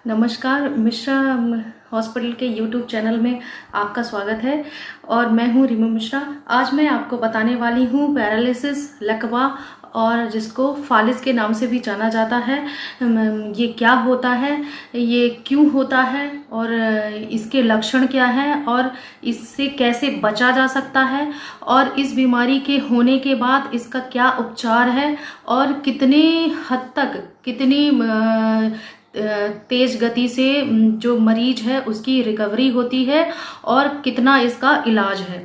नमस्कार, मिश्रा हॉस्पिटल के YouTube channel में आपका स्वागत है और मैं हूँ रिमू मिश्रा। आज मैं आपको बताने वाली हूँ पैरालिसिस, लकवा और जिसको फालिस के नाम से भी जाना जाता है। ये क्या होता है, ये क्यों होता है और इसके लक्षण क्या हैं और इससे कैसे बचा जा सकता है और इस बीमारी के होने के बाद इसका क्या उपचार है और कितने हद तक, कितनी तेज गति से जो मरीज है उसकी रिकवरी होती है और कितना इसका इलाज है।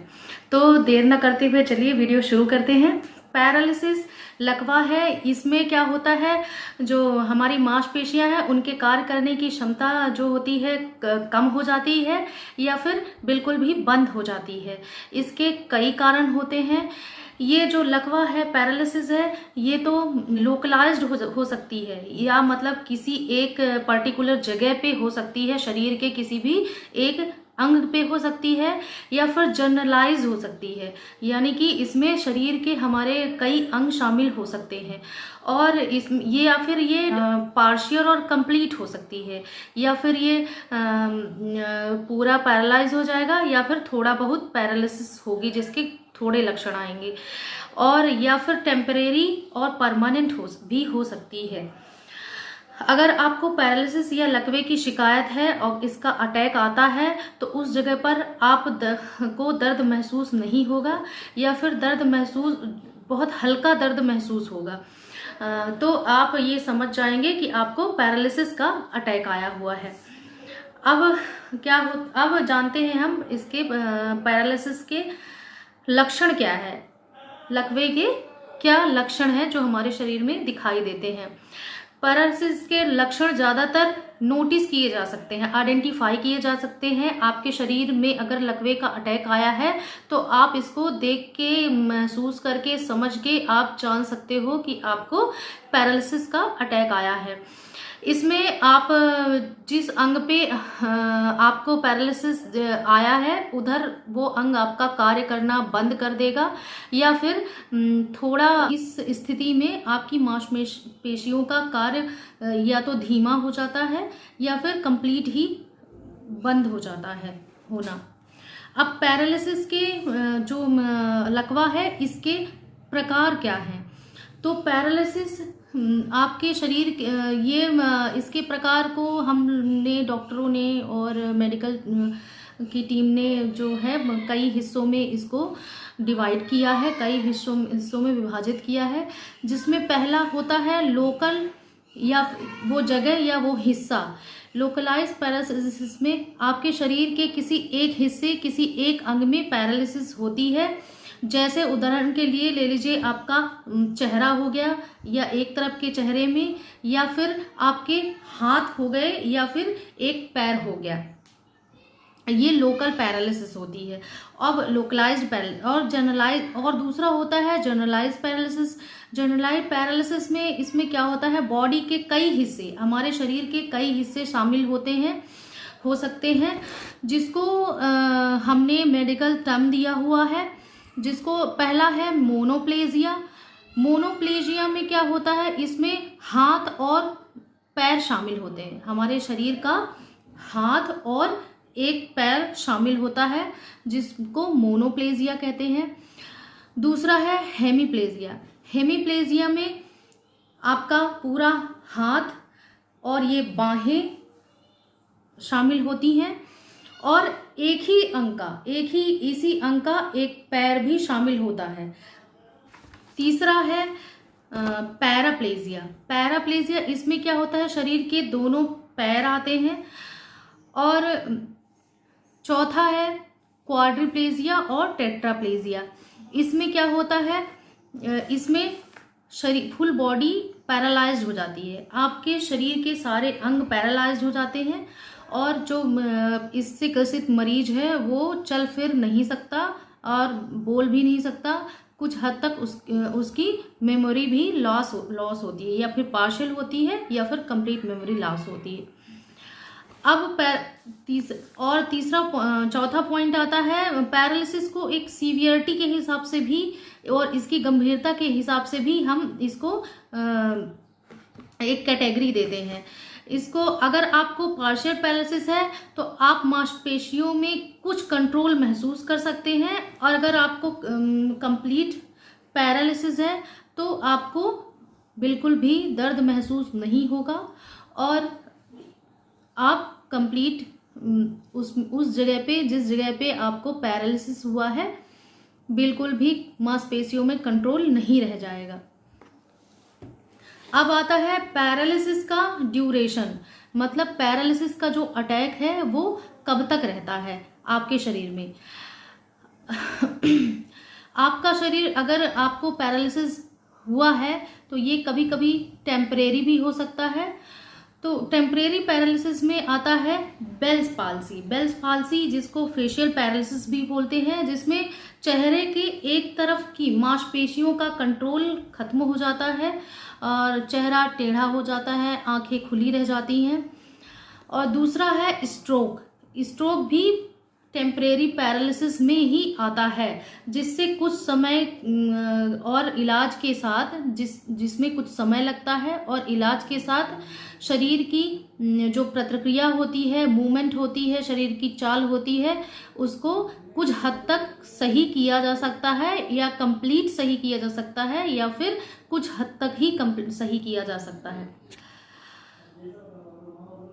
तो देर न करते हुए चलिए वीडियो शुरू करते हैं। पैरालिसिस लकवा है, इसमें क्या होता है, जो हमारी मांसपेशियां हैं उनके कार्य करने की क्षमता जो होती है कम हो जाती है या फिर बिल्कुल भी बंद हो जाती है। इसके कई कारण होते हैं। ये जो लकवा है, पैरालिसिस है, ये तो लोकलाइज्ड हो सकती है या मतलब किसी एक पर्टिकुलर जगह पे हो सकती है, शरीर के किसी भी एक अंग पे हो सकती है या फिर जनरलाइज हो सकती है, यानी कि इसमें शरीर के हमारे कई अंग शामिल हो सकते हैं और ये या फिर ये पार्शियल और कंप्लीट हो सकती है या फिर ये पूरा पैरालाइज हो जाएगा या फिर थोड़ा बहुत पैरालिसिस होगी जिसके थोड़े लक्षण आएंगे, और या फिर टेम्परेरी और परमानेंट भी हो सकती है। अगर आपको पैरालिसिस या लकवे की शिकायत है और इसका अटैक आता है तो उस जगह पर आप को दर्द महसूस नहीं होगा या फिर दर्द महसूस, बहुत हल्का दर्द महसूस होगा, तो आप ये समझ जाएंगे कि आपको पैरालिसिस का अटैक आया हुआ है। अब जानते हैं हम इसके पैरालिसिस के लक्षण क्या है, लकवे के क्या लक्षण है जो हमारे शरीर में दिखाई देते हैं। पैरालिसिस के लक्षण ज़्यादातर नोटिस किए जा सकते हैं, आइडेंटिफाई किए जा सकते हैं। आपके शरीर में अगर लकवे का अटैक आया है तो आप इसको देख के, महसूस करके, समझ के आप जान सकते हो कि आपको पैरालिसिस का अटैक आया है। इसमें आप जिस अंग पे आपको पैरालिसिस आया है उधर वो अंग आपका कार्य करना बंद कर देगा या फिर थोड़ा इस स्थिति में आपकी मांसपेशियों का कार्य या तो धीमा हो जाता है या फिर कंप्लीट ही बंद हो जाता है होना। अब पैरालिसिस के जो लकवा है इसके प्रकार क्या हैं, तो पैरालिसिस आपके शरीर ये इसके प्रकार को हमने, डॉक्टरों ने और मेडिकल की टीम ने जो है कई हिस्सों में इसको डिवाइड किया है, कई हिस्सों में विभाजित किया है, जिसमें पहला होता है लोकल या वो जगह या वो हिस्सा। लोकलाइज पैरालिसिस में आपके शरीर के किसी एक हिस्से, किसी एक अंग में पैरालिसिस होती है। जैसे उदाहरण के लिए ले लीजिए आपका चेहरा हो गया या एक तरफ के चेहरे में, या फिर आपके हाथ हो गए या फिर एक पैर हो गया, ये लोकल पैरालिसिस होती है। अब लोकलाइज्ड और जनरलाइज, और दूसरा होता है जनरलाइज पैरालिसिस। जनरलाइज पैरालिसिस में इसमें क्या होता है, बॉडी के कई हिस्से, हमारे शरीर के कई हिस्से शामिल होते हैं, हो सकते हैं, जिसको हमने मेडिकल टर्म दिया हुआ है, जिसको पहला है मोनोप्लेजिया। मोनोप्लेजिया में क्या होता है, इसमें हाथ और पैर शामिल होते हैं, हमारे शरीर का हाथ और एक पैर शामिल होता है जिसको मोनोप्लेजिया कहते हैं। दूसरा है हेमीप्लेजिया। हेमीप्लेजिया में आपका पूरा हाथ और ये बाहें शामिल होती हैं और एक ही अंग का, एक ही इसी अंग का एक पैर भी शामिल होता है। तीसरा है पैराप्लेजिया। पैराप्लेजिया इसमें क्या होता है, शरीर के दोनों पैर आते हैं। और चौथा है क्वाड्रिप्लेजिया और टेट्राप्लेजिया। इसमें क्या होता है, इसमें शरीर फुल बॉडी पैरालाइज्ड हो जाती है, आपके शरीर के सारे अंग पैरालाइज्ड हो जाते हैं और जो इससे ग्रसित मरीज है वो चल फिर नहीं सकता और बोल भी नहीं सकता। कुछ हद तक उसकी मेमोरी भी लॉस होती है, या फिर पार्शियल होती है या फिर कंप्लीट मेमोरी लॉस होती है। अब चौथा पॉइंट आता है, पैरालिसिस को एक सीवियरिटी के हिसाब से भी और इसकी गंभीरता के हिसाब से भी हम इसको एक कैटेगरी देते हैं। इसको अगर आपको पार्शियल पैरालिसिस है तो आप मांसपेशियों में कुछ कंट्रोल महसूस कर सकते हैं, और अगर आपको कंप्लीट पैरालिसिस है तो आपको बिल्कुल भी दर्द महसूस नहीं होगा, और आप कंप्लीट उस जगह पे, जिस जगह पे आपको पैरालिसिस हुआ है, बिल्कुल भी मांसपेशियों में कंट्रोल नहीं रह जाएगा। अब आता है पैरालिसिस का ड्यूरेशन, मतलब पैरालिसिस का जो अटैक है वो कब तक रहता है आपके शरीर में। आपका शरीर, अगर आपको पैरालिसिस हुआ है तो ये कभी कभी टेम्परेरी भी हो सकता है। तो टेम्परेरी पैरालिसिस में आता है बेल्स पाल्सी। बेल्स पाल्सी जिसको फेशियल पैरालिसिस भी बोलते हैं, जिसमें चेहरे के एक तरफ की मांसपेशियों का कंट्रोल खत्म हो जाता है और चेहरा टेढ़ा हो जाता है, आंखें खुली रह जाती हैं। और दूसरा है स्ट्रोक। स्ट्रोक भी टेम्परेरी पैरालिसिस में ही आता है, जिससे कुछ समय और इलाज के साथ, जिसमें कुछ समय लगता है और इलाज के साथ शरीर की जो प्रतिक्रिया होती है, मूवमेंट होती है, शरीर की चाल होती है, उसको कुछ हद तक सही किया जा सकता है, या कंप्लीट सही किया जा सकता है, या फिर कुछ हद तक ही सही किया जा सकता है।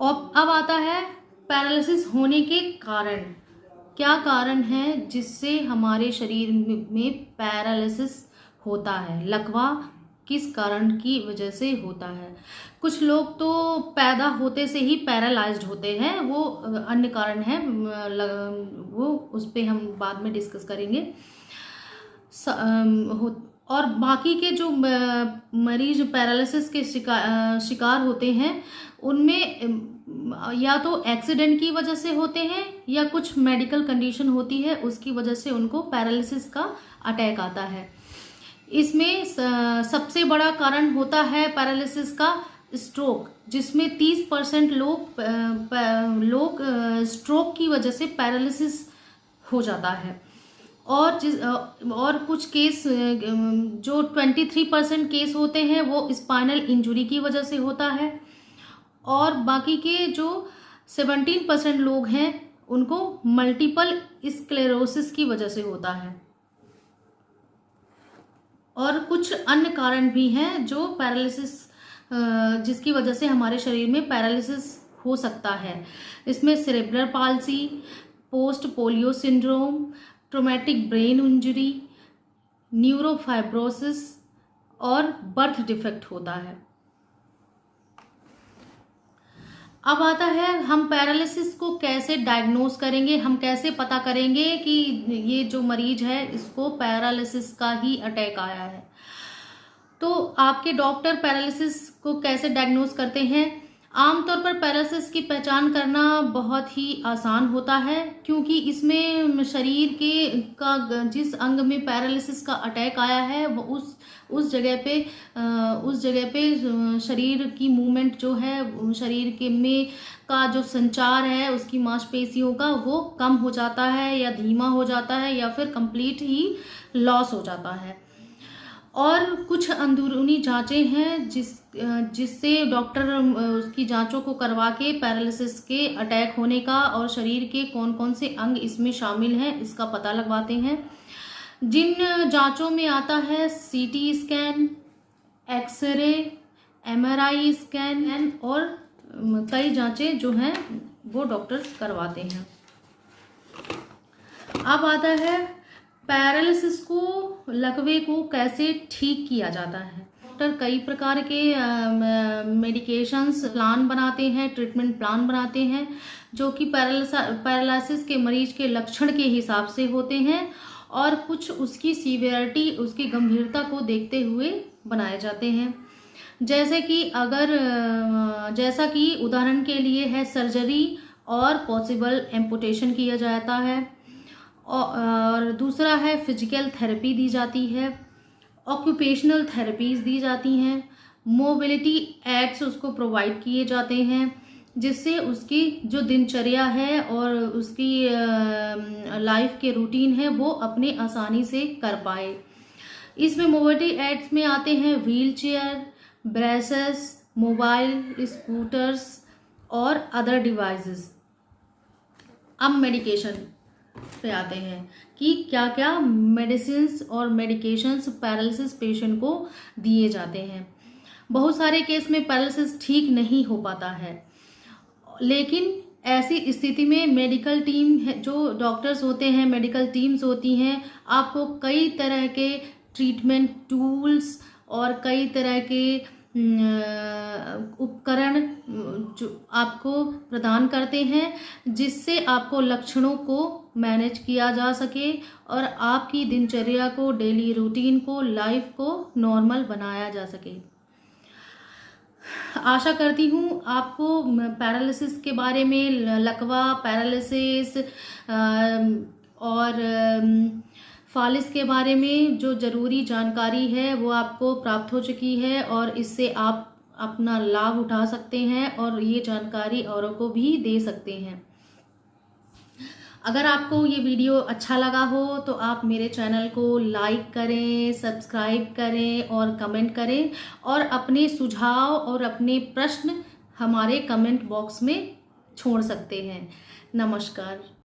और अब आता है पैरालिसिस होने के कारण। क्या कारण है जिससे हमारे शरीर में पैरालिसिस होता है, लकवा किस कारण की वजह से होता है। कुछ लोग तो पैदा होते से ही पैरालाइज्ड होते हैं, वो अन्य कारण है, वो उस पर हम बाद में डिस्कस करेंगे। और बाकी के जो मरीज पैरालिसिस के शिकार होते हैं, उनमें या तो एक्सीडेंट की वजह से होते हैं या कुछ मेडिकल कंडीशन होती है, उसकी वजह से उनको पैरालिसिस का अटैक आता है। इसमें सबसे बड़ा कारण होता है पैरालिसिस का स्ट्रोक, जिसमें 30% लोग स्ट्रोक की वजह से पैरालिसिस हो जाता है। और कुछ केस, जो 23% केस होते हैं वो स्पाइनल इंजुरी की वजह से होता है, और बाकी के जो 17% लोग हैं उनको मल्टीपल स्क्लेरोसिस की वजह से होता है। और कुछ अन्य कारण भी हैं जो पैरालिसिस, जिसकी वजह से हमारे शरीर में पैरालिसिस हो सकता है। इसमें cerebral palsy, post polio syndrome, traumatic brain injury, neurofibrosis और बर्थ डिफेक्ट होता है। अब आता है हम पैरालिसिस को कैसे डायग्नोज करेंगे, हम कैसे पता करेंगे कि ये जो मरीज है इसको पैरालिसिस का ही अटैक आया है। तो आपके डॉक्टर पैरालिसिस को कैसे डायग्नोज करते हैं। आमतौर पर पैरालिसिस की पहचान करना बहुत ही आसान होता है, क्योंकि इसमें शरीर का जिस अंग में पैरालिसिस का अटैक आया है वो उस जगह पे शरीर की मूवमेंट जो है, शरीर के में का जो संचार है उसकी मांसपेशियों का, वो कम हो जाता है या धीमा हो जाता है या फिर कंप्लीट ही लॉस हो जाता है। और कुछ अंदरूनी जांचें हैं जिससे डॉक्टर उसकी जांचों को करवा के पैरालिसिस के अटैक होने का और शरीर के कौन कौन से अंग इसमें शामिल हैं इसका पता लगवाते हैं। जिन जांचों में आता है CT scan, x ray, MRI scan और कई जांचें जो हैं वो डॉक्टर्स करवाते हैं। अब आता है पैरालिसिस को, लकवे को कैसे ठीक किया जाता है। डॉक्टर कई प्रकार के मेडिकेशंस प्लान बनाते हैं, ट्रीटमेंट प्लान बनाते हैं, जो कि पैरालिसिस के मरीज के लक्षण के हिसाब से होते हैं और कुछ उसकी सीवियरिटी, उसकी गंभीरता को देखते हुए बनाए जाते हैं। जैसा कि उदाहरण के लिए है सर्जरी और पॉसिबल एम्पुटेशन किया जाता है, और दूसरा है फिजिकल थेरेपी दी जाती है, ऑक्यूपेशनल थेरेपीज दी जाती हैं, मोबिलिटी एड्स उसको प्रोवाइड किए जाते हैं, जिससे उसकी जो दिनचर्या है और उसकी लाइफ के रूटीन है वो अपने आसानी से कर पाए। इसमें मोबिलिटी एड्स में आते हैं wheel chair, braces, mobile scooters, और अदर डिवाइसेस। अब मेडिकेशन पे आते हैं कि क्या क्या मेडिसिन्स और मेडिकेशंस पैरालिसिस पेशेंट को दिए जाते हैं। बहुत सारे केस में पैरालिसिस ठीक नहीं हो पाता है, लेकिन ऐसी स्थिति में मेडिकल टीम है, जो डॉक्टर्स होते हैं, मेडिकल टीम्स होती हैं, आपको कई तरह के ट्रीटमेंट टूल्स और कई तरह के उपकरण जो आपको प्रदान करते हैं, जिससे आपको लक्षणों को मैनेज किया जा सके और आपकी दिनचर्या को, डेली रूटीन को, लाइफ को नॉर्मल बनाया जा सके। आशा करती हूँ आपको पैरालिसिस के बारे में, लकवा, पैरालिसिस और फालिस के बारे में जो ज़रूरी जानकारी है वो आपको प्राप्त हो चुकी है और इससे आप अपना लाभ उठा सकते हैं और ये जानकारी औरों को भी दे सकते हैं। अगर आपको ये वीडियो अच्छा लगा हो तो आप मेरे चैनल को लाइक करें, सब्सक्राइब करें और कमेंट करें और अपने सुझाव और अपने प्रश्न हमारे कमेंट बॉक्स में छोड़ सकते हैं। नमस्कार।